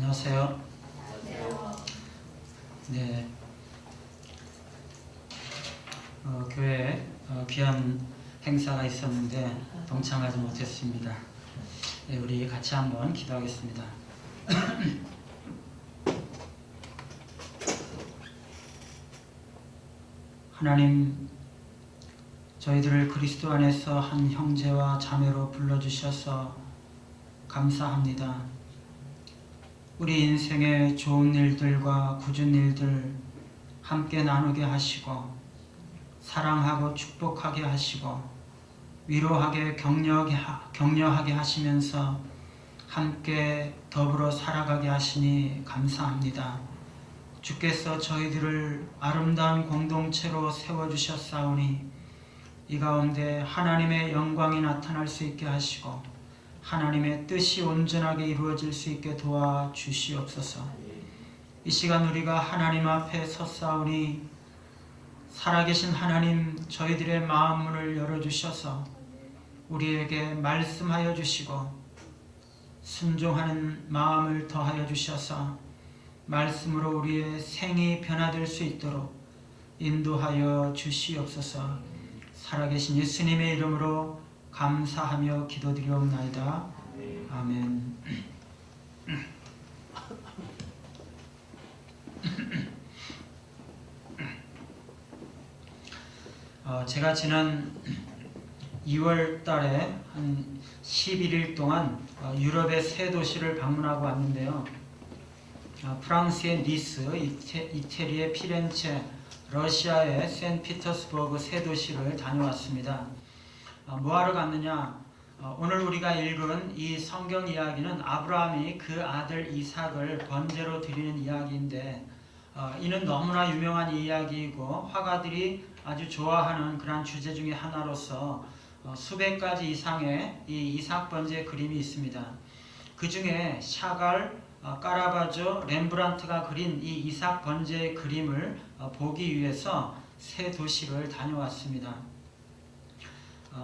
안녕하세요. 네, 교회에 귀한 행사가 있었는데 동참하지 못했습니다. 네, 우리 같이 한번 기도하겠습니다. 하나님, 저희들을 그리스도 안에서 한 형제와 자매로 불러주셔서 감사합니다. 우리 인생의 좋은 일들과 굳은 일들 함께 나누게 하시고 사랑하고 축복하게 하시고 위로하게 격려하게 하시면서 함께 더불어 살아가게 하시니 감사합니다. 주께서 저희들을 아름다운 공동체로 세워주셨사오니 이 가운데 하나님의 영광이 나타날 수 있게 하시고 하나님의 뜻이 온전하게 이루어질 수 있게 도와주시옵소서. 이 시간 우리가 하나님 앞에 섰사오니 살아계신 하나님, 저희들의 마음 문을 열어주셔서 우리에게 말씀하여 주시고 순종하는 마음을 더하여 주셔서 말씀으로 우리의 생이 변화될 수 있도록 인도하여 주시옵소서. 살아계신 예수님의 이름으로 감사하며 기도드리옵나이다. 아멘. 제가 지난 2월 달에 한 11일 동안 유럽의 세 도시를 방문하고 왔는데요. 프랑스의 니스, 이태리의 피렌체, 러시아의 샌피터스버그 세 도시를 다녀왔습니다. 뭐하러 갔느냐? 오늘 우리가 읽은 이 성경 이야기는 아브라함이 그 아들 이삭을 번제로 드리는 이야기인데 이는 너무나 유명한 이야기이고 화가들이 아주 좋아하는 그런 주제 중에 하나로서 수백 가지 이상의 이 이삭 번제 그림이 있습니다. 그 중에 샤갈, 까라바조, 렘브란트가 그린 이 이삭 번제의 그림을 보기 위해서 세 도시를 다녀왔습니다.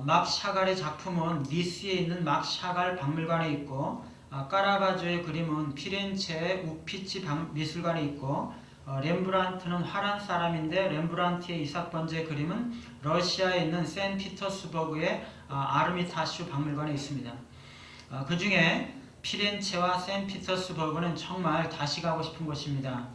막 샤갈의 작품은 니스에 있는 막 샤갈 박물관에 있고 까라바조의 그림은 피렌체의 우피치 미술관에 있고 렘브란트는 화란 사람인데 렘브란트의 이삭 번제 그림은 러시아에 있는 샌피터스버그의 아르미타슈 박물관에 있습니다. 그 중에 피렌체와 샌피터스버그는 정말 다시 가고 싶은 곳입니다.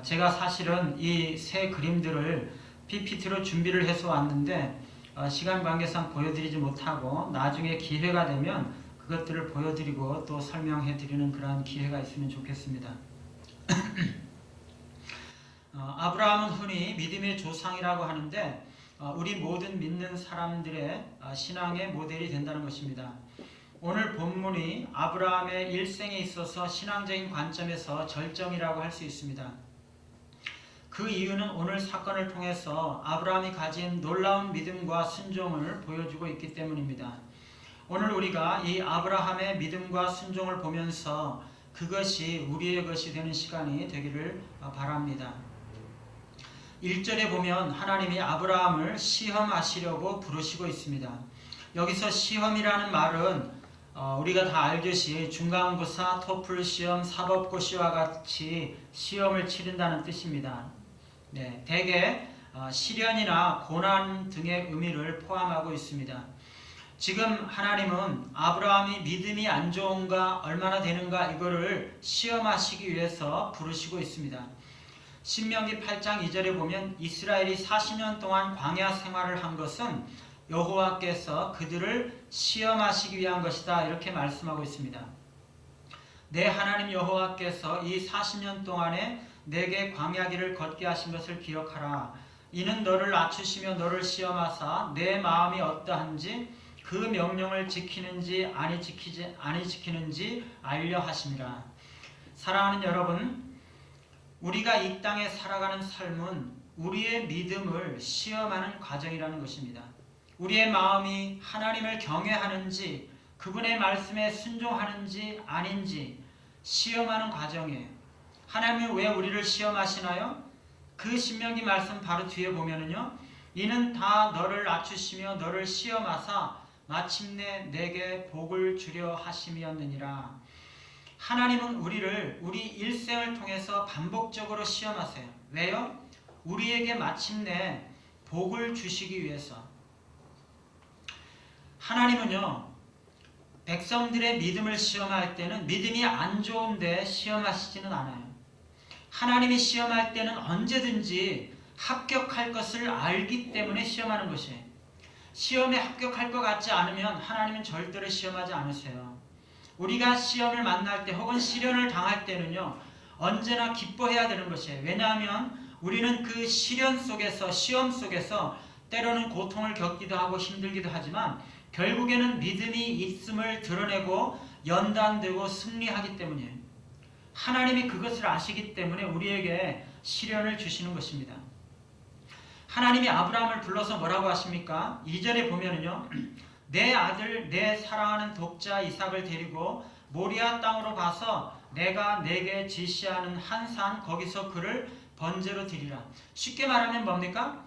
제가 사실은 이 세 그림들을 PPT로 준비를 해서 왔는데 시간 관계상 보여드리지 못하고 나중에 기회가 되면 그것들을 보여드리고 또 설명해 드리는 그러한 기회가 있으면 좋겠습니다. 아브라함은 흔히 믿음의 조상이라고 하는데 우리 모든 믿는 사람들의 신앙의 모델이 된다는 것입니다. 오늘 본문이 아브라함의 일생에 있어서 신앙적인 관점에서 절정이라고 할 수 있습니다. 그 이유는 오늘 사건을 통해서 아브라함이 가진 놀라운 믿음과 순종을 보여주고 있기 때문입니다. 오늘 우리가 이 아브라함의 믿음과 순종을 보면서 그것이 우리의 것이 되는 시간이 되기를 바랍니다. 1절에 보면 하나님이 아브라함을 시험하시려고 부르시고 있습니다. 여기서 시험이라는 말은 우리가 다 알듯이 중간고사, 토플 시험, 사법고시와 같이 시험을 치른다는 뜻입니다. 네, 대개 시련이나 고난 등의 의미를 포함하고 있습니다. 지금 하나님은 아브라함이 믿음이 안 좋은가 얼마나 되는가 이거를 시험하시기 위해서 부르시고 있습니다. 신명기 8장 2절에 보면 이스라엘이 40년 동안 광야 생활을 한 것은 여호와께서 그들을 시험하시기 위한 것이다 이렇게 말씀하고 있습니다. 내 하나님 여호와께서 이 40년 동안에 내게 광야길을 걷게 하신 것을 기억하라. 이는 너를 낮추시며 너를 시험하사 내 마음이 어떠한지 그 명령을 지키는지 아니 지키는지 알려 하심이라. 사랑하는 여러분, 우리가 이 땅에 살아가는 삶은 우리의 믿음을 시험하는 과정이라는 것입니다. 우리의 마음이 하나님을 경외하는지 그분의 말씀에 순종하는지 아닌지 시험하는 과정이에요. 하나님은 왜 우리를 시험하시나요? 그 신명기 말씀 바로 뒤에 보면은요, 이는 다 너를 낮추시며 너를 시험하사 마침내 내게 복을 주려 하심이었느니라. 하나님은 우리 일생을 통해서 반복적으로 시험하세요. 왜요? 우리에게 마침내 복을 주시기 위해서. 하나님은요, 백성들의 믿음을 시험할 때는 믿음이 안 좋은데 시험하시지는 않아요. 하나님이 시험할 때는 언제든지 합격할 것을 알기 때문에 시험하는 것이에요. 시험에 합격할 것 같지 않으면 하나님은 절대로 시험하지 않으세요. 우리가 시험을 만날 때 혹은 시련을 당할 때는요, 언제나 기뻐해야 되는 것이에요. 왜냐하면 우리는 그 시련 속에서, 시험 속에서 때로는 고통을 겪기도 하고 힘들기도 하지만 결국에는 믿음이 있음을 드러내고 연단되고 승리하기 때문이에요. 하나님이 그것을 아시기 때문에 우리에게 시련을 주시는 것입니다. 하나님이 아브라함을 불러서 뭐라고 하십니까? 2절에 보면은요, 내 아들 내 사랑하는 독자 이삭을 데리고 모리아 땅으로 가서 내가 내게 지시하는 한 산 거기서 그를 번제로 드리라. 쉽게 말하면 뭡니까?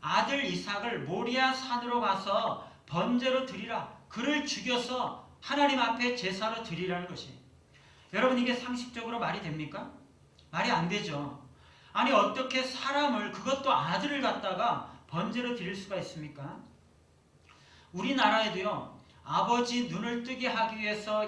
아들 이삭을 모리아 산으로 가서 번제로 드리라. 그를 죽여서 하나님 앞에 제사로 드리라는 것이에요. 여러분, 이게 상식적으로 말이 됩니까? 말이 안 되죠. 아니, 어떻게 사람을, 그것도 아들을 갖다가 번제로 드릴 수가 있습니까? 우리나라에도요, 아버지 눈을 뜨게 하기 위해서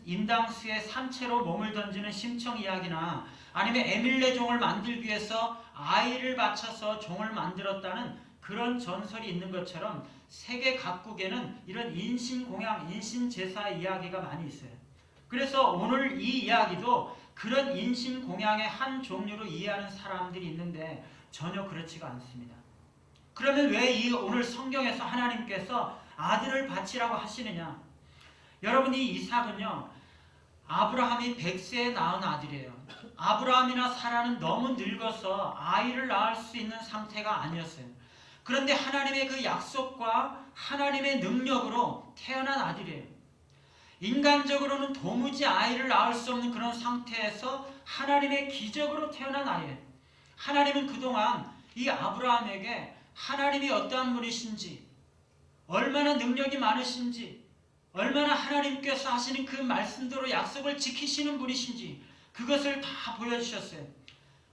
인당수에 산채로 몸을 던지는 심청 이야기나 아니면 에밀레 종을 만들기 위해서 아이를 바쳐서 종을 만들었다는 그런 전설이 있는 것처럼 세계 각국에는 이런 인신공양, 인신제사 이야기가 많이 있어요. 그래서 오늘 이 이야기도 그런 인신공양의 한 종류로 이해하는 사람들이 있는데 전혀 그렇지가 않습니다. 그러면 왜 오늘 성경에서 하나님께서 아들을 바치라고 하시느냐? 여러분, 이 이삭은요, 아브라함이 100세에 낳은 아들이에요. 아브라함이나 사라는 너무 늙어서 아이를 낳을 수 있는 상태가 아니었어요. 그런데 하나님의 그 약속과 하나님의 능력으로 태어난 아들이에요. 인간적으로는 도무지 아이를 낳을 수 없는 그런 상태에서 하나님의 기적으로 태어난 아이예요. 하나님은 그동안 이 아브라함에게 하나님이 어떠한 분이신지, 얼마나 능력이 많으신지, 얼마나 하나님께서 하시는 그 말씀대로 약속을 지키시는 분이신지 그것을 다 보여주셨어요.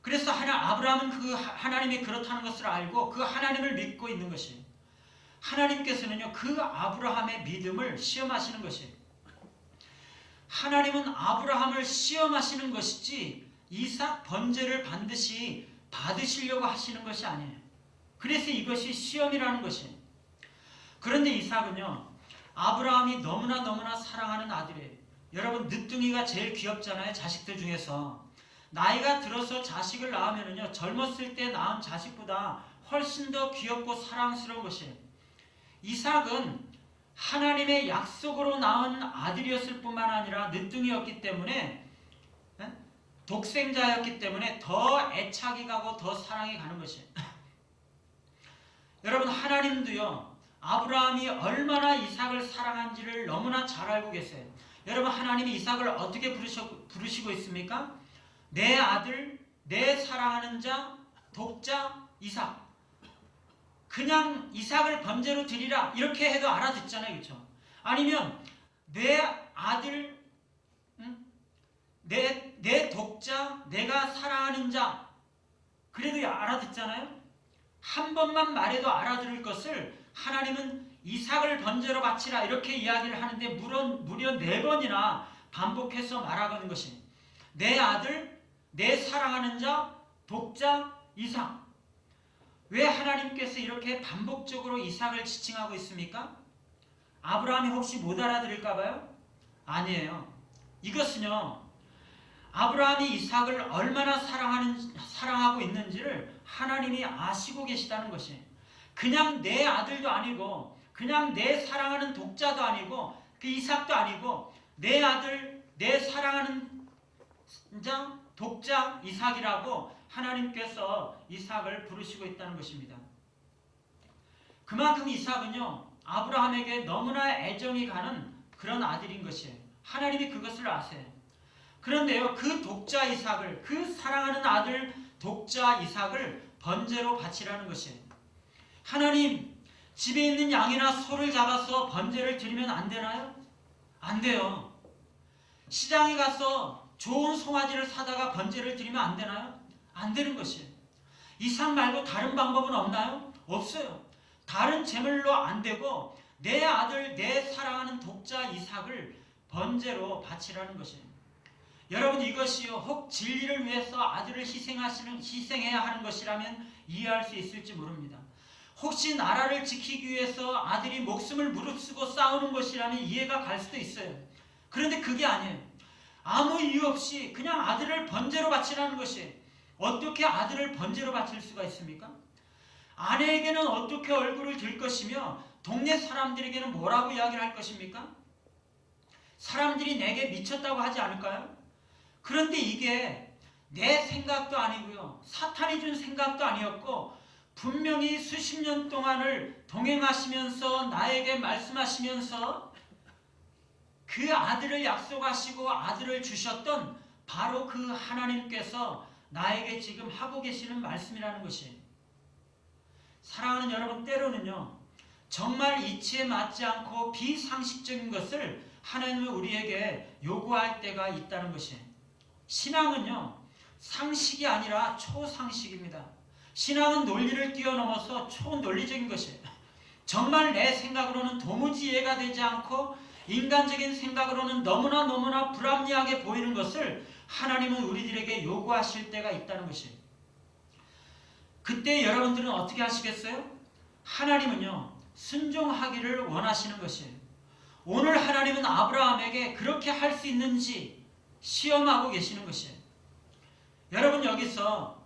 그래서 아브라함은 그 하나님이 그렇다는 것을 알고 그 하나님을 믿고 있는 것이에요. 하나님께서는요, 그 아브라함의 믿음을 시험하시는 것이에요. 하나님은 아브라함을 시험하시는 것이지 이삭 번제를 반드시 받으시려고 하시는 것이 아니에요. 그래서 이것이 시험이라는 것이에요. 그런데 이삭은요, 아브라함이 너무나 사랑하는 아들이에요. 여러분, 늦둥이가 제일 귀엽잖아요. 자식들 중에서. 나이가 들어서 자식을 낳으면요, 젊었을 때 낳은 자식보다 훨씬 더 귀엽고 사랑스러운 것이에요. 이삭은 하나님의 약속으로 낳은 아들이었을 뿐만 아니라 늦둥이였기 때문에, 독생자였기 때문에 더 애착이 가고 더 사랑이 가는 것이에요. 여러분, 하나님도요, 아브라함이 얼마나 이삭을 사랑한지를 너무나 잘 알고 계세요. 여러분, 하나님이 이삭을 어떻게 부르시고 있습니까? 내 아들, 내 사랑하는 자, 독자 이삭. 그냥 이삭을 번제로 드리라 이렇게 해도 알아듣잖아요. 그렇죠? 아니면 내 아들, 내 독자, 내가 사랑하는 자, 그래도 알아듣잖아요. 한 번만 말해도 알아들을 것을 하나님은 이삭을 번제로 바치라 이렇게 이야기를 하는데 무려 4번이나 반복해서 말하는 것이 내 아들, 내 사랑하는 자, 독자, 이삭. 왜 하나님께서 이렇게 반복적으로 이삭을 지칭하고 있습니까? 아브라함이 혹시 못 알아들을까 봐요? 아니에요. 이것은요, 아브라함이 이삭을 얼마나 사랑하고 있는지를 하나님이 아시고 계시다는 것이에요. 그냥 내 아들도 아니고, 그냥 내 사랑하는 독자도 아니고, 그 이삭도 아니고, 내 아들, 내 사랑하는 자, 독자 이삭이라고 하나님께서 이삭을 부르시고 있다는 것입니다. 그만큼 이삭은요, 아브라함에게 너무나 애정이 가는 그런 아들인 것이에요. 하나님이 그것을 아세요. 그런데요, 그 독자 이삭을, 그 사랑하는 아들 독자 이삭을 번제로 바치라는 것이에요. 하나님, 집에 있는 양이나 소를 잡아서 번제를 드리면 안 되나요? 안 돼요. 시장에 가서 좋은 송아지를 사다가 번제를 드리면 안 되나요? 안 되는 것이에요. 이삭 말고 다른 방법은 없나요? 없어요. 다른 제물로 안 되고 내 아들, 내 사랑하는 독자 이삭을 번제로 바치라는 것이에요. 여러분, 이것이요 혹 진리를 위해서 아들을 희생해야 하는 것이라면 이해할 수 있을지 모릅니다. 혹시 나라를 지키기 위해서 아들이 목숨을 무릅쓰고 싸우는 것이라면 이해가 갈 수도 있어요. 그런데 그게 아니에요. 아무 이유 없이 그냥 아들을 번제로 바치라는 것이에요. 어떻게 아들을 번제로 바칠 수가 있습니까? 아내에게는 어떻게 얼굴을 들 것이며 동네 사람들에게는 뭐라고 이야기를 할 것입니까? 사람들이 내게 미쳤다고 하지 않을까요? 그런데 이게 내 생각도 아니고요, 사탄이 준 생각도 아니었고 분명히 수십 년 동안을 동행하시면서 나에게 말씀하시면서 그 아들을 약속하시고 아들을 주셨던 바로 그 하나님께서 나에게 지금 하고 계시는 말씀이라는 것이에요. 사랑하는 여러분, 때로는요 정말 이치에 맞지 않고 비상식적인 것을 하나님은 우리에게 요구할 때가 있다는 것이에요. 신앙은요 상식이 아니라 초상식입니다. 신앙은 논리를 뛰어넘어서 초논리적인 것이에요. 정말 내 생각으로는 도무지 이해가 되지 않고 인간적인 생각으로는 너무나 불합리하게 보이는 것을 하나님은 우리들에게 요구하실 때가 있다는 것이에요. 그때 여러분들은 어떻게 하시겠어요? 하나님은요 순종하기를 원하시는 것이에요. 오늘 하나님은 아브라함에게 그렇게 할 수 있는지 시험하고 계시는 것이에요. 여러분, 여기서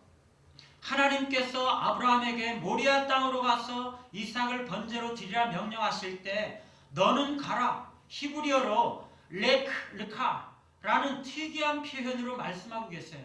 하나님께서 아브라함에게 모리아 땅으로 가서 이삭을 번제로 드리라 명령하실 때 너는 가라, 히브리어로 르카라는 특이한 표현으로 말씀하고 계세요.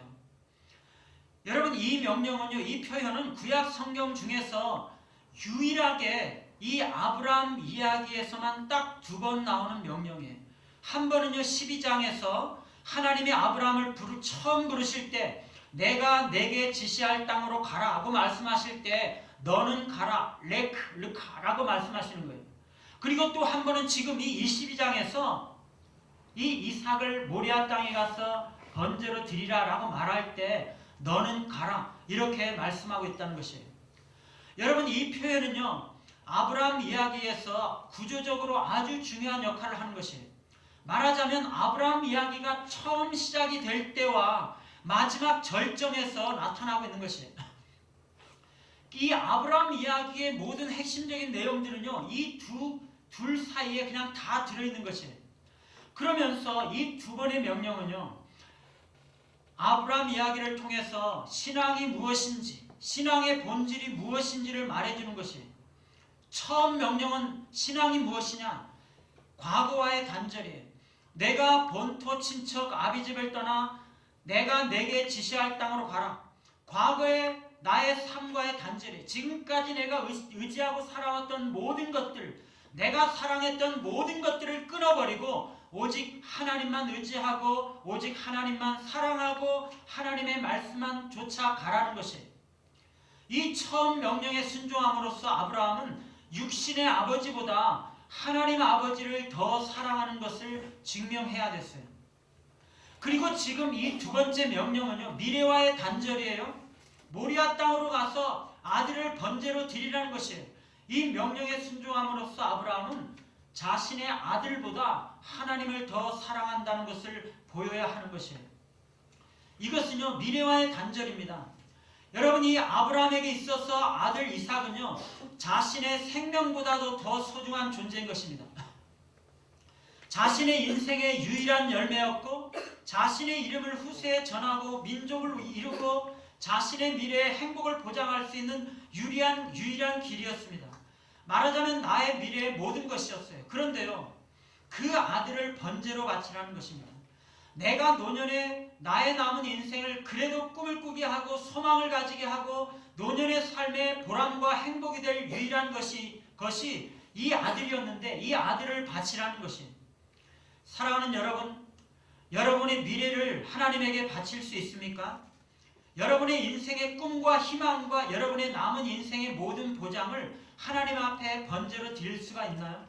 여러분, 이 명령은요, 이 표현은 구약 성경 중에서 유일하게 이 아브라함 이야기에서만 딱 2번 나오는 명령이에요. 한 번은요 12장에서 하나님이 아브라함을 처음 부르실 때 내가 내게 지시할 땅으로 가라고 말씀하실 때 너는 가라, 르카라고 말씀하시는 거예요. 그리고 또 한 번은 지금 이 22장에서 이 이삭을 모리아 땅에 가서 번제로 드리라라고 말할 때 너는 가라 이렇게 말씀하고 있다는 것이에요. 여러분, 이 표현은요 아브라함 이야기에서 구조적으로 아주 중요한 역할을 하는 것이에요. 말하자면 아브라함 이야기가 처음 시작이 될 때와 마지막 절정에서 나타나고 있는 것이에요. 이 아브라함 이야기의 모든 핵심적인 내용들은요 이 둘 사이에 그냥 다 들어있는 것이에요. 그러면서 이 2번의 명령은요 아브라함 이야기를 통해서 신앙이 무엇인지, 신앙의 본질이 무엇인지를 말해주는 것이에요. 처음 명령은 신앙이 무엇이냐? 과거와의 단절이에요. 내가 본토 친척 아비집을 떠나 내가 내게 지시할 땅으로 가라. 과거의 나의 삶과의 단절이에요. 지금까지 내가 의지하고 살아왔던 모든 것들, 내가 사랑했던 모든 것들을 끊어버리고 오직 하나님만 의지하고 오직 하나님만 사랑하고 하나님의 말씀만 쫓아가라는 것이에요. 이 처음 명령에 순종함으로써 아브라함은 육신의 아버지보다 하나님 아버지를 더 사랑하는 것을 증명해야 됐어요. 그리고 지금 이 2번째 명령은요 미래와의 단절이에요. 모리아 땅으로 가서 아들을 번제로 드리라는 것이에요. 이 명령에 순종함으로써 아브라함은 자신의 아들보다 하나님을 더 사랑한다는 것을 보여야 하는 것이에요. 이것은요 미래와의 단절입니다. 여러분, 이 아브라함에게 있어서 아들 이삭은요 자신의 생명보다도 더 소중한 존재인 것입니다. 자신의 인생의 유일한 열매였고 자신의 이름을 후세에 전하고 민족을 이루고 자신의 미래의 행복을 보장할 수 있는 유일한 길이었습니다. 말하자면 나의 미래의 모든 것이었어요. 그런데요 그 아들을 번제로 바치라는 것입니다. 내가 노년에 나의 남은 인생을 그래도 꿈을 꾸게 하고 소망을 가지게 하고 노년의 삶의 보람과 행복이 될 유일한 것이 이 아들이었는데 이 아들을 바치라는 것이. 사랑하는 여러분, 여러분의 미래를 하나님에게 바칠 수 있습니까? 여러분의 인생의 꿈과 희망과 여러분의 남은 인생의 모든 보장을 하나님 앞에 번제로 드릴 수가 있나요?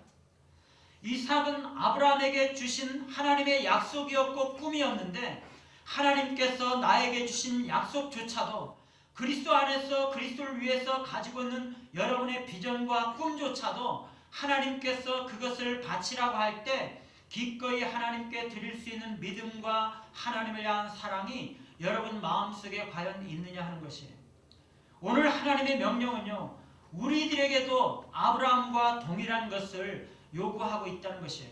이삭은 아브라함에게 주신 하나님의 약속이었고 꿈이었는데 하나님께서 나에게 주신 약속조차도 그리스도 안에서 그리스도를 위해서 가지고 있는 여러분의 비전과 꿈조차도 하나님께서 그것을 바치라고 할 때 기꺼이 하나님께 드릴 수 있는 믿음과 하나님을 향한 사랑이 여러분 마음속에 과연 있느냐 하는 것이에요. 오늘 하나님의 명령은요, 우리들에게도 아브라함과 동일한 것을 요구하고 있다는 것이에요.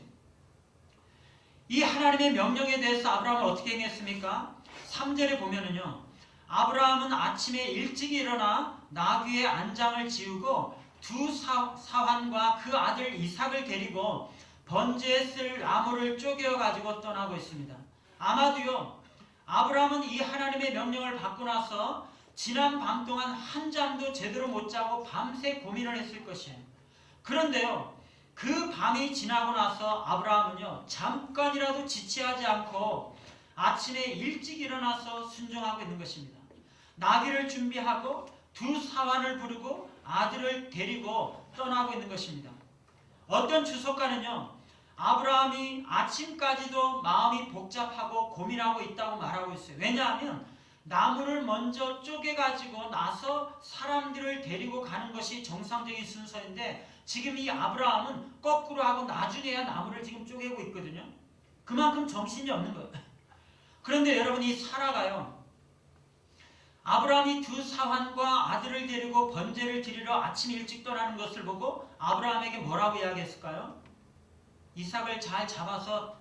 이 하나님의 명령에 대해서 아브라함은 어떻게 행했습니까? 3절에 보면은요, 아브라함은 아침에 일찍 일어나 나귀의 안장을 지우고 두 사환과 그 아들 이삭을 데리고 번제에 쓸 나무를 쪼개어 가지고 떠나고 있습니다. 아마도요, 아브라함은 이 하나님의 명령을 받고 나서 지난 밤 동안 한 잠도 제대로 못 자고 밤새 고민을 했을 것이에요. 그런데요, 그 밤이 지나고 나서 아브라함은요, 잠깐이라도 지체하지 않고 아침에 일찍 일어나서 순종하고 있는 것입니다. 나귀를 준비하고 두 사환을 부르고 아들을 데리고 떠나고 있는 것입니다. 어떤 주석가는요, 아브라함이 아침까지도 마음이 복잡하고 고민하고 있다고 말하고 있어요. 왜냐하면 나무를 먼저 쪼개가지고 나서 사람들을 데리고 가는 것이 정상적인 순서인데 지금 이 아브라함은 거꾸로 하고 나중에야 나무를 지금 쪼개고 있거든요. 그만큼 정신이 없는 거예요. 그런데 여러분, 이 사라가요, 아브라함이 두 사환과 아들을 데리고 번제를 드리러 아침 일찍 떠나는 것을 보고 아브라함에게 뭐라고 이야기했을까요? 이삭을 잘 잡아서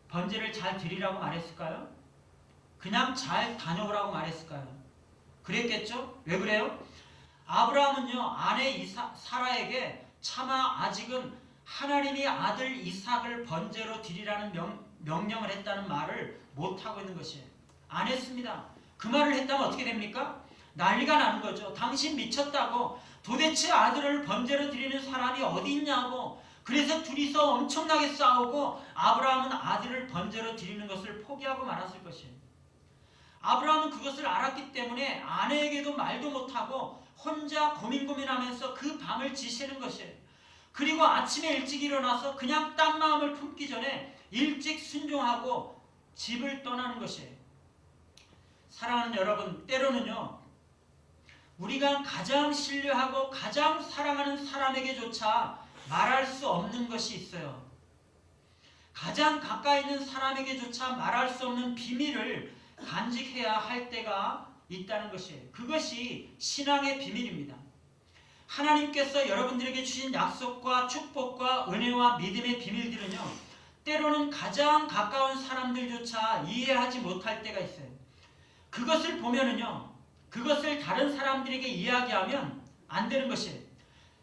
번제를 잘 드리라고 말했을까요? 그냥 잘 다녀오라고 말했을까요? 그랬겠죠? 왜 그래요? 아브라함은요, 아내 사라에게 차마 아직은 하나님이 아들 이삭을 번제로 드리라는 명령을 했다는 말을 못하고 있는 것이에요. 안 했습니다. 그 말을 했다면 어떻게 됩니까? 난리가 나는 거죠. 당신 미쳤다고, 도대체 아들을 번제로 드리는 사람이 어디 있냐고. 그래서 둘이서 엄청나게 싸우고 아브라함은 아들을 번제로 드리는 것을 포기하고 말았을 것이에요. 아브라함은 그것을 알았기 때문에 아내에게도 말도 못하고 혼자 고민하면서 그 밤을 지새는 것이에요. 그리고 아침에 일찍 일어나서 그냥 딴 마음을 품기 전에 일찍 순종하고 집을 떠나는 것이에요. 사랑하는 여러분, 때로는요, 우리가 가장 신뢰하고 가장 사랑하는 사람에게조차 말할 수 없는 것이 있어요. 가장 가까이 있는 사람에게조차 말할 수 없는 비밀을 간직해야 할 때가 있다는 것이에요. 그것이 신앙의 비밀입니다. 하나님께서 여러분들에게 주신 약속과 축복과 은혜와 믿음의 비밀들은요, 때로는 가장 가까운 사람들조차 이해하지 못할 때가 있어요. 그것을 보면은요, 그것을 다른 사람들에게 이야기하면 안 되는 것이에요.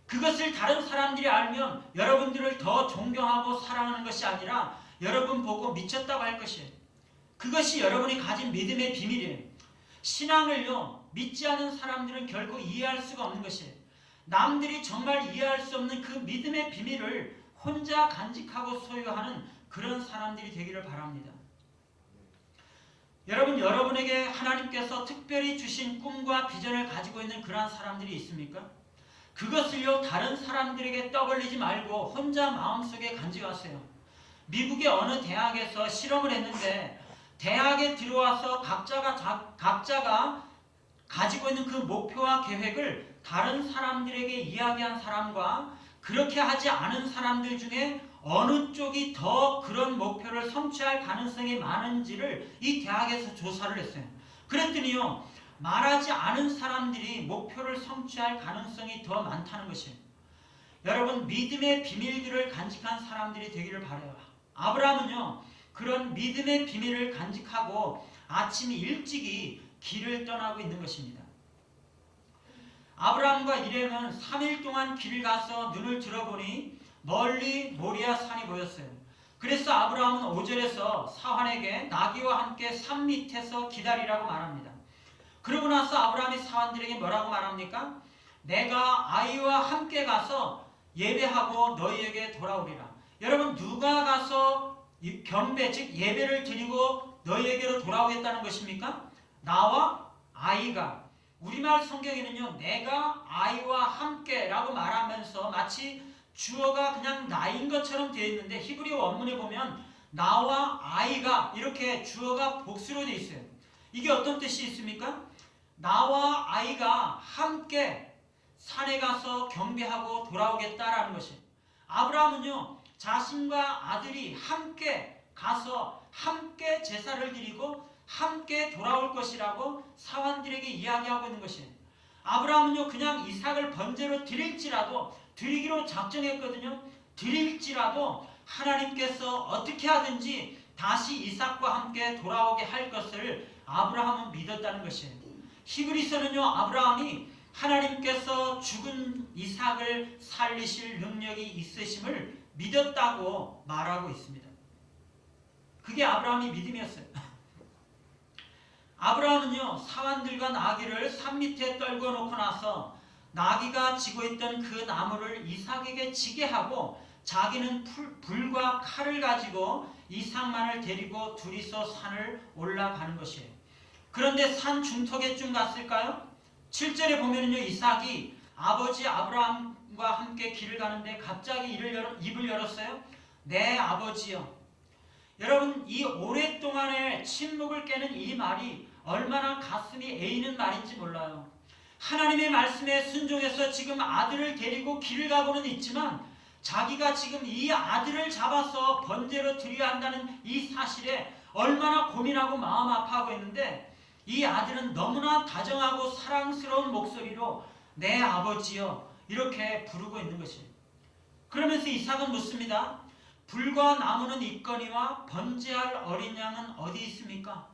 그것을 다른 사람들이 알면 여러분들을 더 존경하고 사랑하는 것이 아니라 여러분 보고 미쳤다고 할 것이에요. 그것이 여러분이 가진 믿음의 비밀이에요. 신앙을요, 믿지 않은 사람들은 결코 이해할 수가 없는 것이에요. 남들이 정말 이해할 수 없는 그 믿음의 비밀을 혼자 간직하고 소유하는 그런 사람들이 되기를 바랍니다. 여러분, 여러분에게 하나님께서 특별히 주신 꿈과 비전을 가지고 있는 그러한 사람들이 있습니까? 그것을요, 다른 사람들에게 떠벌리지 말고 혼자 마음속에 간직하세요. 미국의 어느 대학에서 실험을 했는데 대학에 들어와서 각자가 가지고 있는 그 목표와 계획을 다른 사람들에게 이야기한 사람과 그렇게 하지 않은 사람들 중에 어느 쪽이 더 그런 목표를 성취할 가능성이 많은지를 이 대학에서 조사를 했어요. 그랬더니요, 말하지 않은 사람들이 목표를 성취할 가능성이 더 많다는 것이에요. 여러분, 믿음의 비밀들을 간직한 사람들이 되기를 바라요. 아브라함은요, 그런 믿음의 비밀을 간직하고 아침 일찍이 길을 떠나고 있는 것입니다. 아브라함과 일행은 3일 동안 길을 가서 눈을 들어보니 멀리 모리아 산이 보였어요. 그래서 아브라함은 5절에서 사환에게 나귀와 함께 산 밑에서 기다리라고 말합니다. 그러고 나서 아브라함이 사환들에게 뭐라고 말합니까? 내가 아이와 함께 가서 예배하고 너희에게 돌아오리라. 여러분, 누가 가서 경배, 즉 예배를 드리고 너희에게로 돌아오겠다는 것입니까? 나와 아이가. 우리말 성경에는요, 내가 아이와 함께 라고 말하면서 마치 주어가 그냥 나인 것처럼 되어 있는데 히브리 원문에 보면 나와 아이가 이렇게 주어가 복수로 되어 있어요. 이게 어떤 뜻이 있습니까? 나와 아이가 함께 산에 가서 경배하고 돌아오겠다라는 것이에요. 아브라함은요, 자신과 아들이 함께 가서 함께 제사를 드리고 함께 돌아올 것이라고 사환들에게 이야기하고 있는 것이에요. 아브라함은요, 그냥 이삭을 번제로 드릴지라도, 드리기로 작정했거든요. 드릴지라도 하나님께서 어떻게 하든지 다시 이삭과 함께 돌아오게 할 것을 아브라함은 믿었다는 것이에요. 히브리서는요, 아브라함이 하나님께서 죽은 이삭을 살리실 능력이 있으심을 믿었다고 말하고 있습니다. 그게 아브라함의 믿음이었어요. 아브라함은요, 사환들과 나귀를 산 밑에 떨궈 놓고 나서 나귀가 지고 있던 그 나무를 이삭에게 지게 하고 자기는 불과 칼을 가지고 이삭만을 데리고 둘이서 산을 올라가는 것이에요. 그런데 산 중턱에쯤 갔을까요? 7절에 보면은요, 이삭이 아버지 아브라함과 함께 길을 가는데 갑자기 입을 열었어요. 내 아버지여. 여러분, 이 오랫동안의 침묵을 깨는 이 말이 얼마나 가슴이 에이는 말인지 몰라요. 하나님의 말씀에 순종해서 지금 아들을 데리고 길을 가고는 있지만 자기가 지금 이 아들을 잡아서 번제로 드려야 한다는 이 사실에 얼마나 고민하고 마음 아파하고 있는데 이 아들은 너무나 다정하고 사랑스러운 목소리로 내 아버지여 이렇게 부르고 있는 것이에요. 그러면서 이삭은 묻습니다. 불과 나무는 있거니와 번제할 어린 양은 어디 있습니까?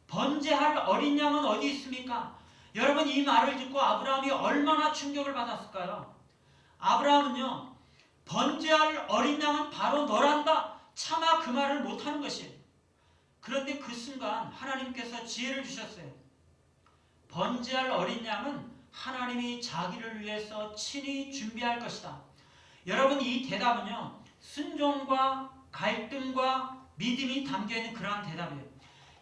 번제할 어린 양은 어디 있습니까? 여러분, 이 말을 듣고 아브라함이 얼마나 충격을 받았을까요? 아브라함은요, 번제할 어린 양은 바로 너란다. 차마 그 말을 못하는 것이에요. 그런데 그 순간 하나님께서 지혜를 주셨어요. 번제할 어린 양은 하나님이 자기를 위해서 친히 준비할 것이다. 여러분, 이 대답은요, 순종과 갈등과 믿음이 담겨있는 그러한 대답이에요.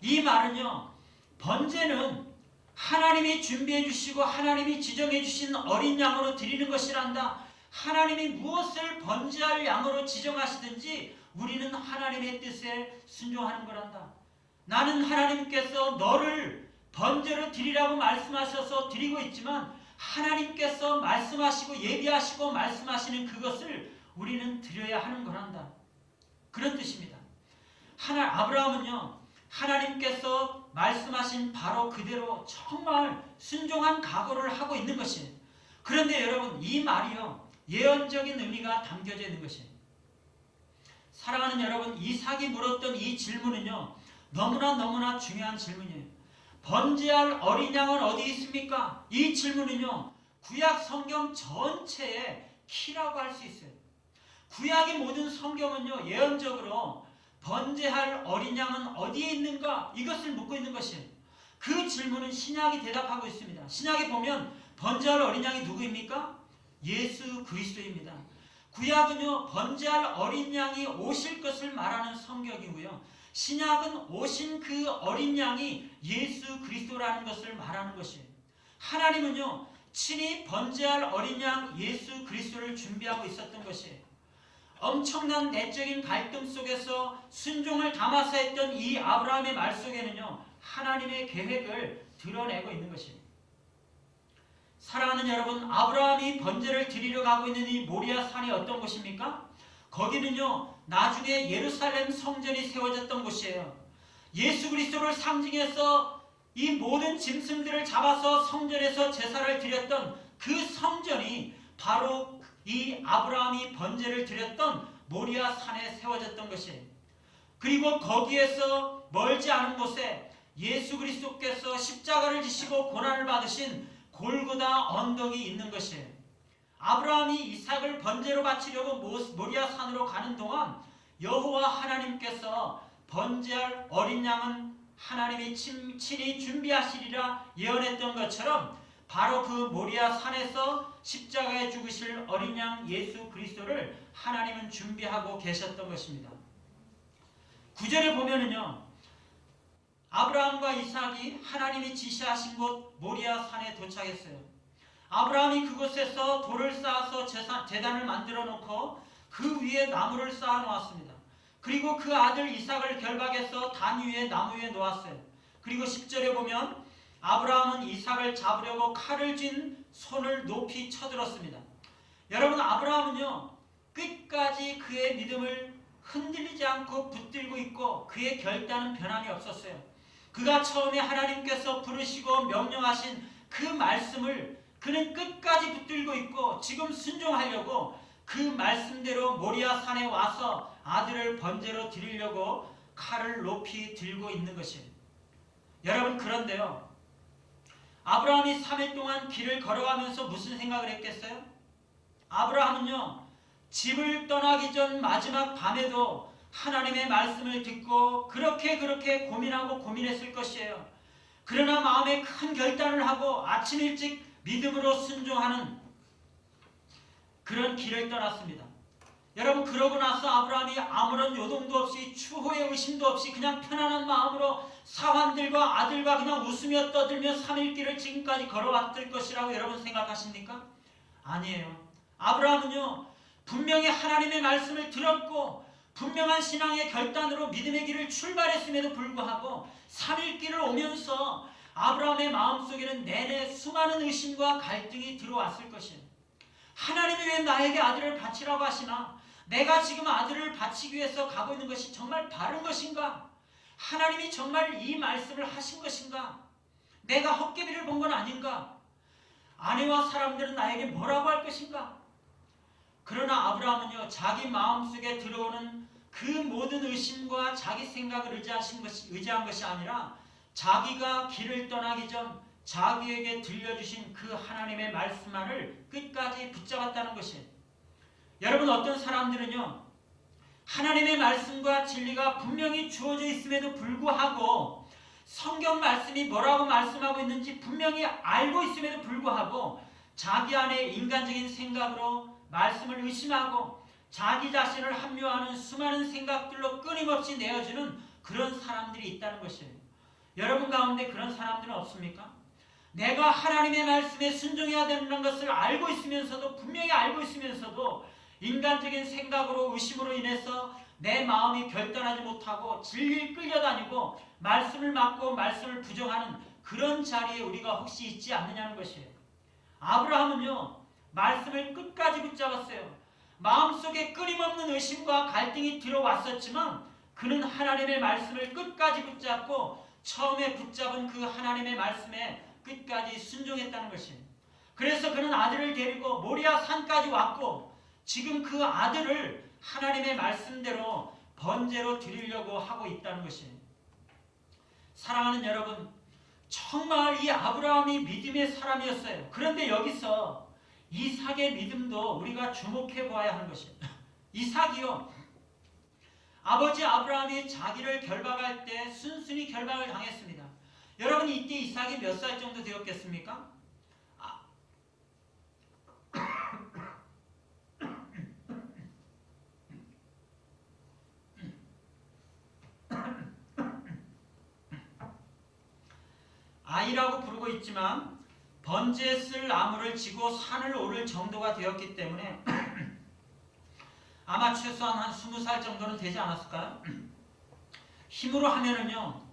이 말은요, 번제는 하나님이 준비해 주시고 하나님이 지정해 주신 어린 양으로 드리는 것이란다. 하나님이 무엇을 번제할 양으로 지정하시든지 우리는 하나님의 뜻에 순종하는 거란다. 나는 하나님께서 너를 번제로 드리라고 말씀하셔서 드리고 있지만 하나님께서 말씀하시고 예비하시고 말씀하시는 그것을 우리는 드려야 하는 거란다. 그런 뜻입니다. 아브라함은요, 하나님께서 말씀하신 바로 그대로 정말 순종한 각오를 하고 있는 것이에요. 그런데 여러분, 이 말이요, 예언적인 의미가 담겨져 있는 것이에요. 사랑하는 여러분, 이삭이 물었던 이 질문은요, 너무나 중요한 질문이에요. 번제할 어린 양은 어디 있습니까? 이 질문은요, 구약 성경 전체의 키라고 할 수 있어요. 구약의 모든 성경은요, 예언적으로 번제할 어린 양은 어디에 있는가? 이것을 묻고 있는 것이에요. 그 질문은 신약이 대답하고 있습니다. 신약에 보면 번제할 어린 양이 누구입니까? 예수 그리스도입니다. 구약은요, 번제할 어린 양이 오실 것을 말하는 성경이고요. 신약은 오신 그 어린 양이 예수 그리스도라는 것을 말하는 것이에요. 하나님은요, 친히 번제할 어린 양 예수 그리스도를 준비하고 있었던 것이에요. 엄청난 내적인 갈등 속에서 순종을 담아서 했던 이 아브라함의 말 속에는요, 하나님의 계획을 드러내고 있는 것입니다. 사랑하는 여러분, 아브라함이 번제를 드리러 가고 있는 이 모리아 산이 어떤 곳입니까? 거기는요, 나중에 예루살렘 성전이 세워졌던 곳이에요. 예수 그리스도를 상징해서 이 모든 짐승들을 잡아서 성전에서 제사를 드렸던 그 성전이 바로 이 아브라함이 번제를 드렸던 모리아 산에 세워졌던 것이에요. 그리고 거기에서 멀지 않은 곳에 예수 그리스도께서 십자가를 지시고 고난을 받으신 골고다 언덕이 있는 것이에요. 아브라함이 이삭을 번제로 바치려고 모리아 산으로 가는 동안 여호와 하나님께서 번제할 어린 양은 하나님이 친히 준비하시리라 예언했던 것처럼 바로 그 모리아 산에서 십자가에 죽으실 어린 양 예수 그리스도를 하나님은 준비하고 계셨던 것입니다. 9절에 보면은요, 아브라함과 이삭이 하나님이 지시하신 곳 모리아 산에 도착했어요. 아브라함이 그곳에서 돌을 쌓아서 제단을 만들어 놓고 그 위에 나무를 쌓아 놓았습니다. 그리고 그 아들 이삭을 결박해서 단 위에 나무 위에 놓았어요. 그리고 10절에 보면 아브라함은 이삭을 잡으려고 칼을 쥔 손을 높이 쳐들었습니다. 여러분, 아브라함은요 끝까지 그의 믿음을 흔들리지 않고 붙들고 있고 그의 결단은 변함이 없었어요. 그가 처음에 하나님께서 부르시고 명령하신 그 말씀을 그는 끝까지 붙들고 있고 지금 순종하려고 그 말씀대로 모리아 산에 와서 아들을 번제로 드리려고 칼을 높이 들고 있는 것이에요. 여러분, 그런데요, 아브라함이 3일 동안 길을 걸어가면서 무슨 생각을 했겠어요? 아브라함은요 집을 떠나기 전 마지막 밤에도 하나님의 말씀을 듣고 그렇게 고민하고 고민했을 것이에요. 그러나 마음에 큰 결단을 하고 아침 일찍 믿음으로 순종하는 그런 길을 떠났습니다. 여러분, 그러고 나서 아브라함이 아무런 요동도 없이 추호의 의심도 없이 그냥 편안한 마음으로 사환들과 아들과 그냥 웃으며 떠들며 3일 길을 지금까지 걸어왔을 것이라고 여러분 생각하십니까? 아니에요. 아브라함은요 분명히 하나님의 말씀을 들었고 분명한 신앙의 결단으로 믿음의 길을 출발했음에도 불구하고 3일 길을 오면서 아브라함의 마음속에는 내내 수많은 의심과 갈등이 들어왔을 것이에요. 하나님이 왜 나에게 아들을 바치라고 하시나? 내가 지금 아들을 바치기 위해서 가고 있는 것이 정말 바른 것인가? 하나님이 정말 이 말씀을 하신 것인가? 내가 헛개비를 본 건 아닌가? 아내와 사람들은 나에게 뭐라고 할 것인가? 그러나 아브라함은요 자기 마음속에 들어오는 그 모든 의심과 자기 생각을 의지한 것이 아니라 자기가 길을 떠나기 전 자기에게 들려주신 그 하나님의 말씀만을 끝까지 붙잡았다는 것이에요. 여러분, 어떤 사람들은요 하나님의 말씀과 진리가 분명히 주어져 있음에도 불구하고 성경 말씀이 뭐라고 말씀하고 있는지 분명히 알고 있음에도 불구하고 자기 안에 인간적인 생각으로 말씀을 의심하고 자기 자신을 합리화하는 수많은 생각들로 끊임없이 내어주는 그런 사람들이 있다는 것이에요. 여러분 가운데 그런 사람들은 없습니까? 내가 하나님의 말씀에 순종해야 되는 것을 알고 있으면서도 분명히 알고 있으면서도 인간적인 생각으로 의심으로 인해서 내 마음이 결단하지 못하고 진리를 끌려다니고 말씀을 막고 말씀을 부정하는 그런 자리에 우리가 혹시 있지 않느냐는 것이에요. 아브라함은요 말씀을 끝까지 붙잡았어요. 마음속에 끊임없는 의심과 갈등이 들어왔었지만 그는 하나님의 말씀을 끝까지 붙잡고 처음에 붙잡은 그 하나님의 말씀에 끝까지 순종했다는 것이에요. 그래서 그는 아들을 데리고 모리아 산까지 왔고 지금 그 아들을 하나님의 말씀대로 번제로 드리려고 하고 있다는 것이에요. 사랑하는 여러분, 정말 이 아브라함이 믿음의 사람이었어요. 그런데 여기서 이삭의 믿음도 우리가 주목해 보아야 하는 것이에요. 이삭이요, 아버지 아브라함이 자기를 결박할 때 순순히 결박을 당했습니다. 여러분, 이때 이삭이 몇 살 정도 되었겠습니까? 아이라고 부르고 있지만 번제에 쓸 나무를 지고 산을 오를 정도가 되었기 때문에 아마 최소한 한 20살 정도는 되지 않았을까요? 힘으로 하면은요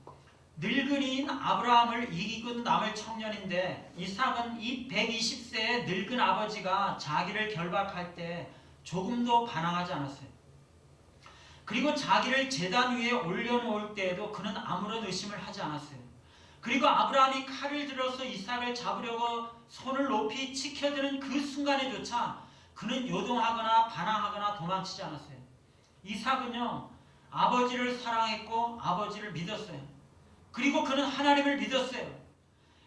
늙은이인 아브라함을 이기고 남을 청년인데 이삭은 이 120세의 늙은 아버지가 자기를 결박할 때 조금도 반항하지 않았어요. 그리고 자기를 제단 위에 올려놓을 때에도 그는 아무런 의심을 하지 않았어요. 그리고 아브라함이 칼을 들어서 이삭을 잡으려고 손을 높이 치켜드는 그 순간에조차 그는 요동하거나 반항하거나 도망치지 않았어요. 이삭은요 아버지를 사랑했고 아버지를 믿었어요. 그리고 그는 하나님을 믿었어요.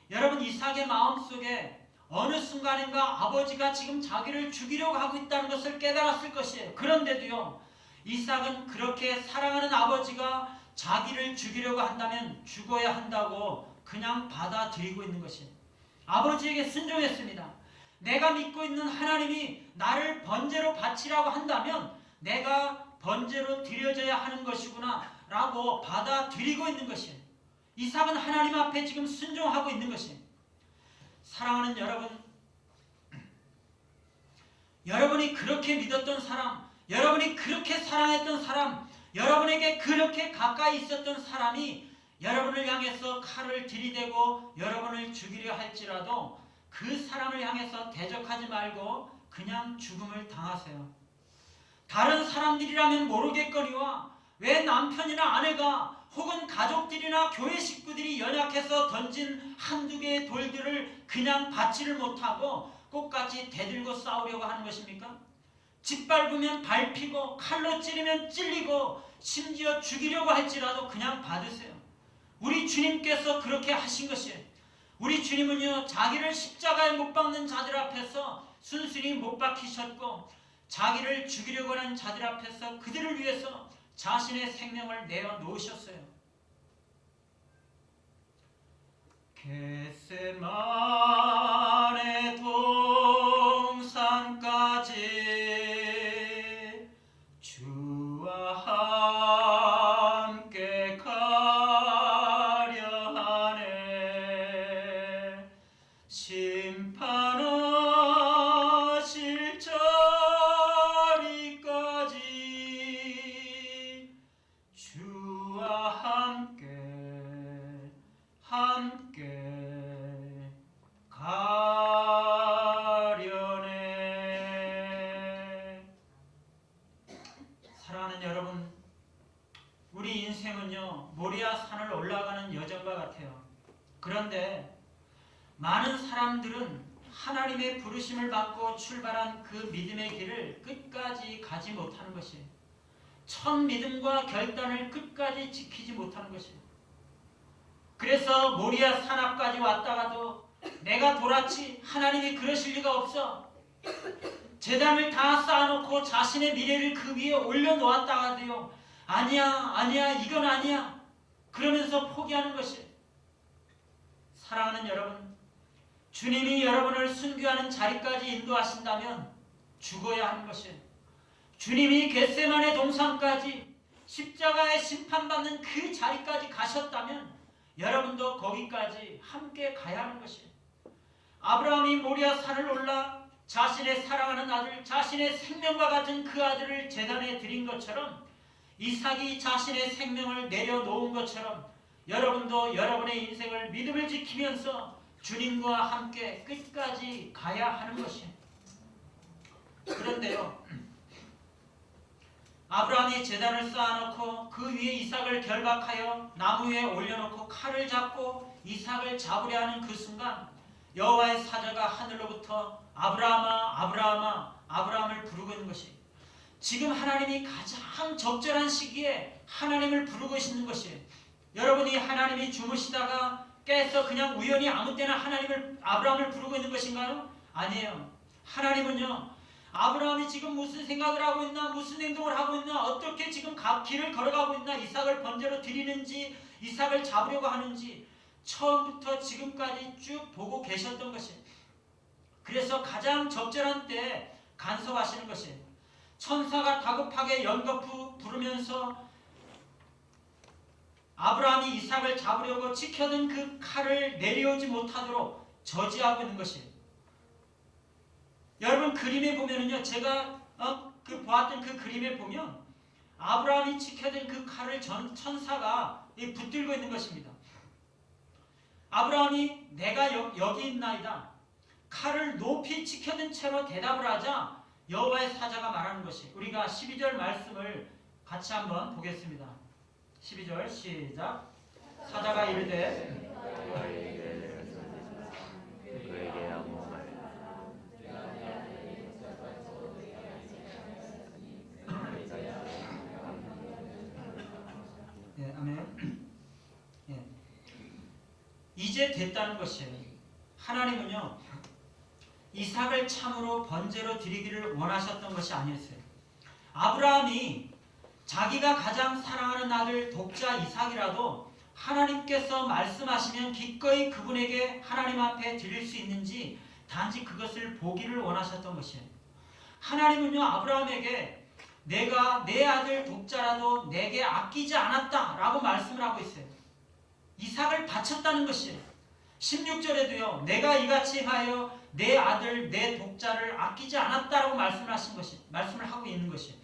여러분, 이삭의 마음속에 어느 순간인가 아버지가 지금 자기를 죽이려고 하고 있다는 것을 깨달았을 것이에요. 그런데도요 이삭은 그렇게 사랑하는 아버지가 자기를 죽이려고 한다면 죽어야 한다고 그냥 받아들이고 있는 것이에요. 아버지에게 순종했습니다. 내가 믿고 있는 하나님이 나를 번제로 바치라고 한다면 내가 번제로 드려져야 하는 것이구나 라고 받아들이고 있는 것이에요. 이삭은 하나님 앞에 지금 순종하고 있는 것이에요. 사랑하는 여러분, 여러분이 그렇게 믿었던 사람, 여러분이 그렇게 사랑했던 사람, 여러분에게 그렇게 가까이 있었던 사람이 여러분을 향해서 칼을 들이대고 여러분을 죽이려 할지라도 그 사람을 향해서 대적하지 말고 그냥 죽음을 당하세요. 다른 사람들이라면 모르겠거니와 왜 남편이나 아내가 혹은 가족들이나 교회 식구들이 연약해서 던진 한두 개의 돌들을 그냥 받지를 못하고 꽃같이 대들고 싸우려고 하는 것입니까? 짓밟으면 밟히고 칼로 찌르면 찔리고 심지어 죽이려고 할지라도 그냥 받으세요. 우리 주님께서 그렇게 하신 것이에요. 우리 주님은요, 자기를 십자가에 못 박는 자들 앞에서 순순히 못 박히셨고 자기를 죽이려고 하는 자들 앞에서 그들을 위해서 자신의 생명을 내어놓으셨어요. 겟세마네 동산까지 주와 함께 가려 하네. 심판하실 자리까지 주와 함께 가려네. 사랑하는 여러분, 우리 인생은요, 모리아 산을 올라가는 여정과 같아요. 그런데 많은 사람들은 하나님의 부르심을 받고 출발한 그 믿음의 길을 끝까지 가지 못하는 것이에요. 첫 믿음과 결단을 끝까지 지키지 못하는 것이에요. 그래서 모리아 산 앞까지 왔다가도 내가 돌았지, 하나님이 그러실 리가 없어. 제단을 다 쌓아놓고 자신의 미래를 그 위에 올려놓았다가도요, 아니야, 이건 아니야, 그러면서 포기하는 것이에요. 사랑하는 여러분, 주님이 여러분을 순교하는 자리까지 인도하신다면 죽어야 하는 것이에요. 주님이 겟세마네 동산까지 십자가에 심판받는 그 자리까지 가셨다면 여러분도 거기까지 함께 가야 하는 것이에요. 아브라함이 모리아 산을 올라 자신의 사랑하는 아들, 자신의 생명과 같은 그 아들을 제단에 드린 것처럼, 이삭이 자신의 생명을 내려놓은 것처럼 여러분도 여러분의 인생을 믿음을 지키면서 주님과 함께 끝까지 가야 하는 것이에요. 그런데요, 아브라함이 제단을 쌓아놓고 그 위에 이삭을 결박하여 나무 위에 올려놓고 칼을 잡고 이삭을 잡으려 하는 그 순간 여호와의 사자가 하늘로부터 아브라함아, 아브라함아, 아브라함을 부르고 있는 것이, 지금 하나님이 가장 적절한 시기에 하나님을 부르고 있는 것이에요. 여러분이 하나님이 주무시다가 깨서 그냥 우연히 아무 때나 아브라함을 부르고 있는 것인가요? 아니에요. 하나님은요, 아브라함이 지금 무슨 생각을 하고 있나, 무슨 행동을 하고 있나, 어떻게 지금 길을 걸어가고 있나, 이삭을 번제로 드리는지, 이삭을 잡으려고 하는지 처음부터 지금까지 쭉 보고 계셨던 것이에요. 그래서 가장 적절한 때에 간섭하시는 것이에요. 천사가 다급하게 연거푸 부르면서 아브라함이 이삭을 잡으려고 지켜든 그 칼을 내려오지 못하도록 저지하고 있는 것이에요. 여러분, 그림에 보면은요, 제가 보았던 그 그림에 보면 아브라함이 지켜든 그 칼을 천사가 붙들고 있는 것입니다. 아브라함이 내가 여기 있나이다, 칼을 높이 지켜든 채로 대답을 하자 여호와의 사자가 말하는 것이, 우리가 12절 말씀을 같이 한번 보겠습니다. 12절 시작. 사자가 이르되 그에게 아무 말 예, 아멘. 예. 이제 됐다는 것이에요. 하나님은요, 이삭을 참으로 번제로 드리기를 원하셨던 것이 아니었어요. 아브라함이 자기가 가장 사랑하는 아들 독자 이삭이라도 하나님께서 말씀하시면 기꺼이 그분에게 하나님 앞에 드릴 수 있는지 단지 그것을 보기를 원하셨던 것이에요. 하나님은요, 아브라함에게 내가 내 아들 독자라도 내게 아끼지 않았다라고 말씀을 하고 있어요. 이삭을 바쳤다는 것이에요. 16절에도요, 내가 이같이 하여 내 아들, 내 독자를 아끼지 않았다라고 말씀을 하고 있는 것이.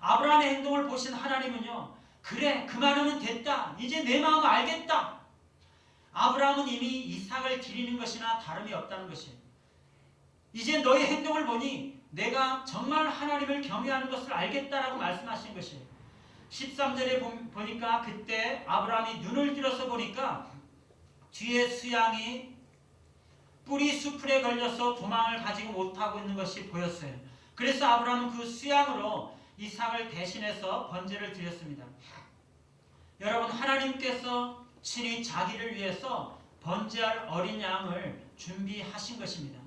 아브라함의 행동을 보신 하나님은요, 그래, 그만하면 됐다. 이제 내 마음 알겠다. 아브라함은 이미 이삭을 기리는 것이나 다름이 없다는 것이. 이제 너의 행동을 보니 내가 정말 하나님을 경외하는 것을 알겠다라고 말씀하신 것이. 13절에 보니까 그때 아브라함이 눈을 들어서 보니까 뒤에 수양이 뿔이 수풀에 걸려서 도망을 가지고 못하고 있는 것이 보였어요. 그래서 아브라함은 그 수양으로 이삭을 대신해서 번제를 드렸습니다. 여러분, 하나님께서 친히 자기를 위해서 번제할 어린 양을 준비하신 것입니다.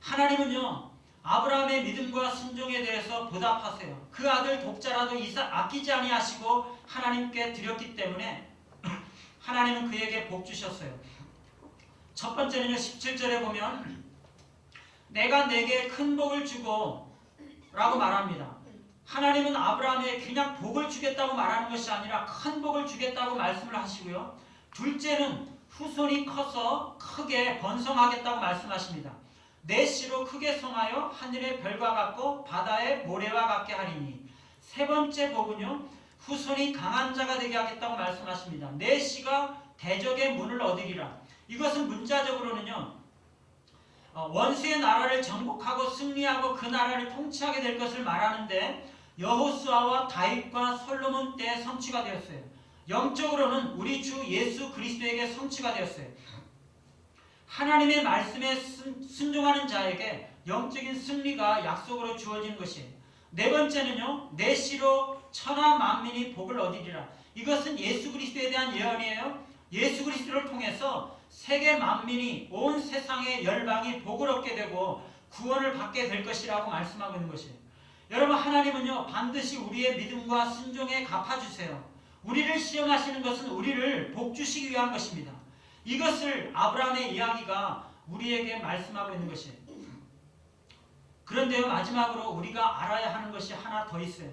하나님은요, 아브라함의 믿음과 순종에 대해서 보답하세요. 그 아들 독자라도 이삭 아끼지 아니하시고 하나님께 드렸기 때문에 하나님은 그에게 복 주셨어요. 첫 번째는요, 17절에 보면 내가 내게 큰 복을 주고 라고 말합니다. 하나님은 아브라함에게 그냥 복을 주겠다고 말하는 것이 아니라 큰 복을 주겠다고 말씀을 하시고요. 둘째는 후손이 커서 크게 번성하겠다고 말씀하십니다. 내 씨로 크게 성하여 하늘의 별과 같고 바다의 모래와 같게 하리니. 세 번째 복은요, 후손이 강한 자가 되게 하겠다고 말씀하십니다. 내 씨가 대적의 문을 얻으리라. 이것은 문자적으로는요, 원수의 나라를 정복하고 승리하고 그 나라를 통치하게 될 것을 말하는데 여호수아와 다윗과 솔로몬 때 성취가 되었어요. 영적으로는 우리 주 예수 그리스도에게 성취가 되었어요. 하나님의 말씀에 순종하는 자에게 영적인 승리가 약속으로 주어진 것이에요. 네 번째는요, 내 씨로 천하 만민이 복을 얻으리라. 이것은 예수 그리스도에 대한 예언이에요. 예수 그리스도를 통해서 세계 만민이, 온 세상의 열방이 복을 얻게 되고 구원을 받게 될 것이라고 말씀하고 있는 것이에요. 여러분, 하나님은요, 반드시 우리의 믿음과 순종에 갚아주세요. 우리를 시험하시는 것은 우리를 복주시기 위한 것입니다. 이것을 아브라함의 이야기가 우리에게 말씀하고 있는 것이에요. 그런데요, 마지막으로 우리가 알아야 하는 것이 하나 더 있어요.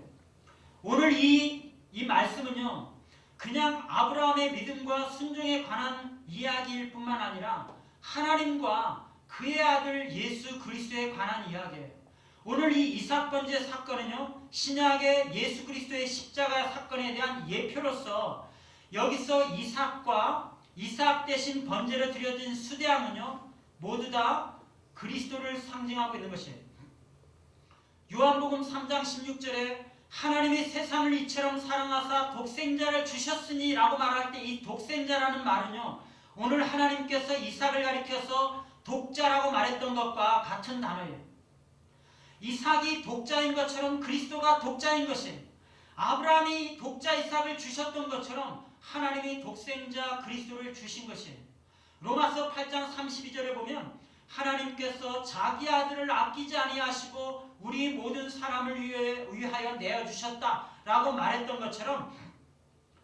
오늘 이 말씀은요, 그냥 아브라함의 믿음과 순종에 관한 이야기일 뿐만 아니라 하나님과 그의 아들 예수 그리스도에 관한 이야기예요. 오늘 이 이삭 번제 사건은요, 신약의 예수 그리스도의 십자가 사건에 대한 예표로서 여기서 이삭 대신 번제로 드려진 수대함은요, 모두 다 그리스도를 상징하고 있는 것이에요. 요한복음 3장 16절에 하나님이 세상을 이처럼 사랑하사 독생자를 주셨으니 라고 말할 때 이 독생자라는 말은요, 오늘 하나님께서 이삭을 가리켜서 독자라고 말했던 것과 같은 단어예요. 이삭이 독자인 것처럼 그리스도가 독자인 것이에요. 아브라함이 독자 이삭을 주셨던 것처럼 하나님이 독생자 그리스도를 주신 것이에요. 로마서 8장 32절에 보면 하나님께서 자기 아들을 아끼지 아니하시고 우리 모든 사람을 위하여 내어주셨다라고 말했던 것처럼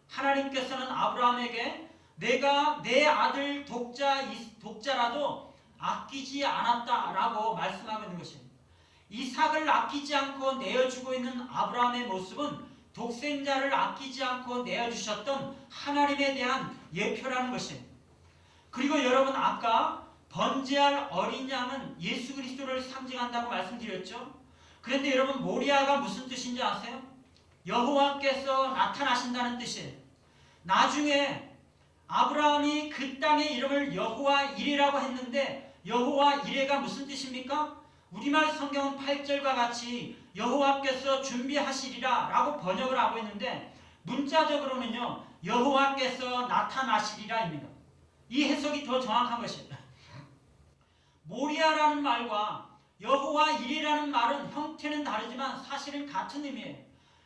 하나님께서는 아브라함에게 내가 내 아들 독자라도 아끼지 않았다라고 말씀하고 있는 것입니다. 이삭을 아끼지 않고 내어주고 있는 아브라함의 모습은 독생자를 아끼지 않고 내어주셨던 하나님에 대한 예표라는 것입니다. 그리고 여러분, 아까 번제할 어린 양은 예수 그리스도를 상징한다고 말씀드렸죠. 그런데 여러분, 모리아가 무슨 뜻인지 아세요? 여호와께서 나타나신다는 뜻이에요. 나중에 아브라함이 그 땅의 이름을 여호와 이레라고 했는데 여호와 이레가 무슨 뜻입니까? 우리말 성경은 8절과 같이 여호와께서 준비하시리라 라고 번역을 하고 있는데 문자적으로는요, 여호와께서 나타나시리라입니다. 이 해석이 더 정확한 것입니다. 모리아라는 말과 여호와 이레라는 말은 형태는 다르지만 사실은 같은 의미예요.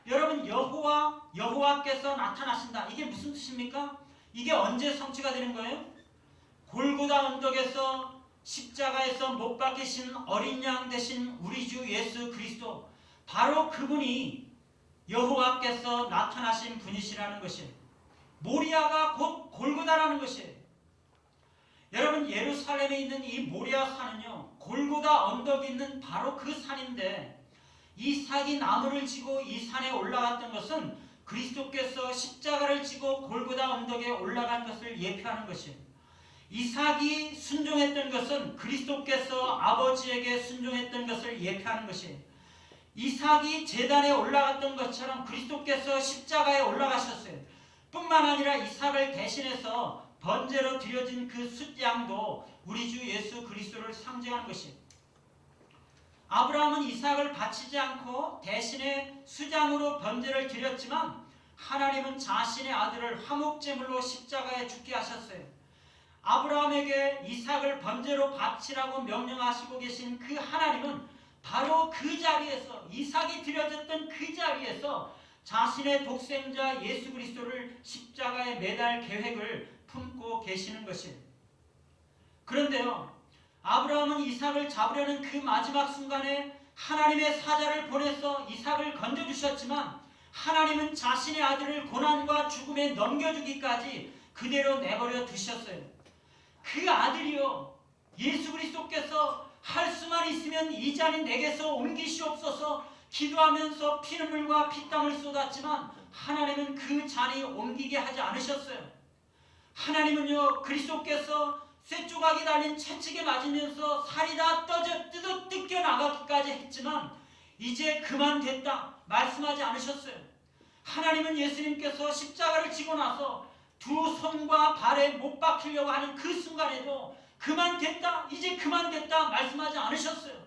여러분, 여호와께서 나타나신다. 이게 무슨 뜻입니까? 이게 언제 성취가 되는 거예요? 골고다 언덕에서 십자가에서 못 박히신 어린 양 되신 우리 주 예수 그리스도, 바로 그분이 여호와께서 나타나신 분이시라는 것이에요. 모리아가 곧 골고다라는 것이에요. 여러분, 예루살렘에 있는 이 모리아 산은요, 골고다 언덕이 있는 바로 그 산인데 이삭이 나무를 지고 이 산에 올라갔던 것은 그리스도께서 십자가를 지고 골고다 언덕에 올라간 것을 예표하는 것이에요. 이삭이 순종했던 것은 그리스도께서 아버지에게 순종했던 것을 예표하는 것이에요. 이삭이 제단에 올라갔던 것처럼 그리스도께서 십자가에 올라가셨어요. 뿐만 아니라 이삭을 대신해서 번제로 드려진 그 숫양도 우리 주 예수 그리스도를 상징하는 것이에요. 아브라함은 이삭을 바치지 않고 대신에 수장으로 번제를 드렸지만 하나님은 자신의 아들을 화목제물로 십자가에 죽게 하셨어요. 아브라함에게 이삭을 번제로 바치라고 명령하시고 계신 그 하나님은 바로 그 자리에서, 이삭이 드려졌던 그 자리에서 자신의 독생자 예수 그리스도를 십자가에 매달 계획을 품고 계시는 것이에요. 그런데요, 아브라함은 이삭을 잡으려는 그 마지막 순간에 하나님의 사자를 보내서 이삭을 건져주셨지만 하나님은 자신의 아들을 고난과 죽음에 넘겨주기까지 그대로 내버려 두셨어요. 그 아들이요, 예수 그리스도께서 할 수만 있으면 이 잔이 내게서 옮기시옵소서 기도하면서 피눈물과 피땀을 쏟았지만 하나님은 그 잔이 옮기게 하지 않으셨어요. 하나님은요, 그리스도께서 쇠조각이 달린 채찍에 맞으면서 살이 다 뜯겨 나가기까지 했지만 이제 그만 됐다 말씀하지 않으셨어요. 하나님은 예수님께서 십자가를 지고 나서 두 손과 발에 못 박히려고 하는 그 순간에도 그만 됐다, 이제 그만 됐다 말씀하지 않으셨어요.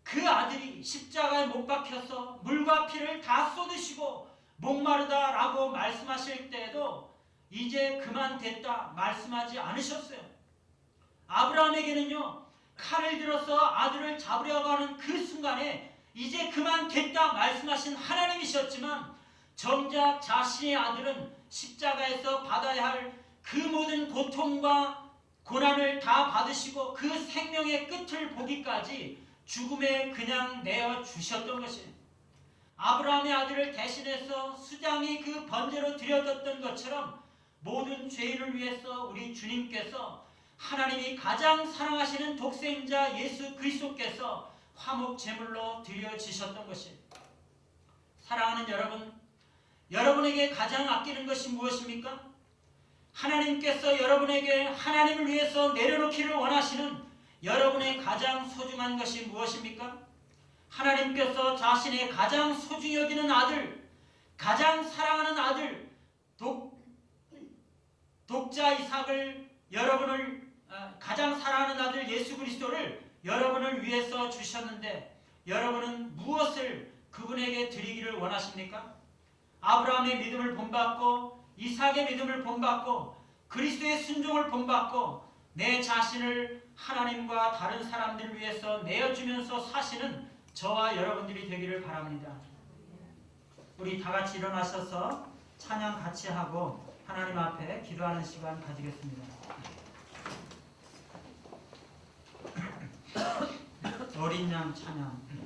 그 아들이 십자가에 못 박혀서 물과 피를 다 쏟으시고 목마르다라고 말씀하실 때에도 이제 그만 됐다 말씀하지 않으셨어요. 아브라함에게는요, 칼을 들어서 아들을 잡으려고 하는 그 순간에 이제 그만 됐다 말씀하신 하나님이셨지만 정작 자신의 아들은 십자가에서 받아야 할 그 모든 고통과 고난을 다 받으시고 그 생명의 끝을 보기까지 죽음에 그냥 내어주셨던 것이에요. 아브라함의 아들을 대신해서 수장이 그 번제로 드려졌던 것처럼 모든 죄인을 위해서 우리 주님께서 하나님이 가장 사랑하시는 독생자 예수 그리스도께서 화목 제물로 드려지셨던 것이에요. 사랑하는 여러분, 여러분에게 가장 아끼는 것이 무엇입니까? 하나님께서 여러분에게 하나님을 위해서 내려놓기를 원하시는 여러분의 가장 소중한 것이 무엇입니까? 하나님께서 자신의 가장 소중히 여기는 아들, 가장 사랑하는 아들, 독자 이삭을 여러분을 가장 사랑하는 아들 예수 그리스도를 여러분을 위해서 주셨는데 여러분은 무엇을 그분에게 드리기를 원하십니까? 아브라함의 믿음을 본받고 이삭의 믿음을 본받고 그리스도의 순종을 본받고 내 자신을 하나님과 다른 사람들을 위해서 내어주면서 사시는 저와 여러분들이 되기를 바랍니다. 우리 다 같이 일어나셔서 찬양 같이 하고 하나님 앞에 기도하는 시간 가지겠습니다. 어린 양 찬양.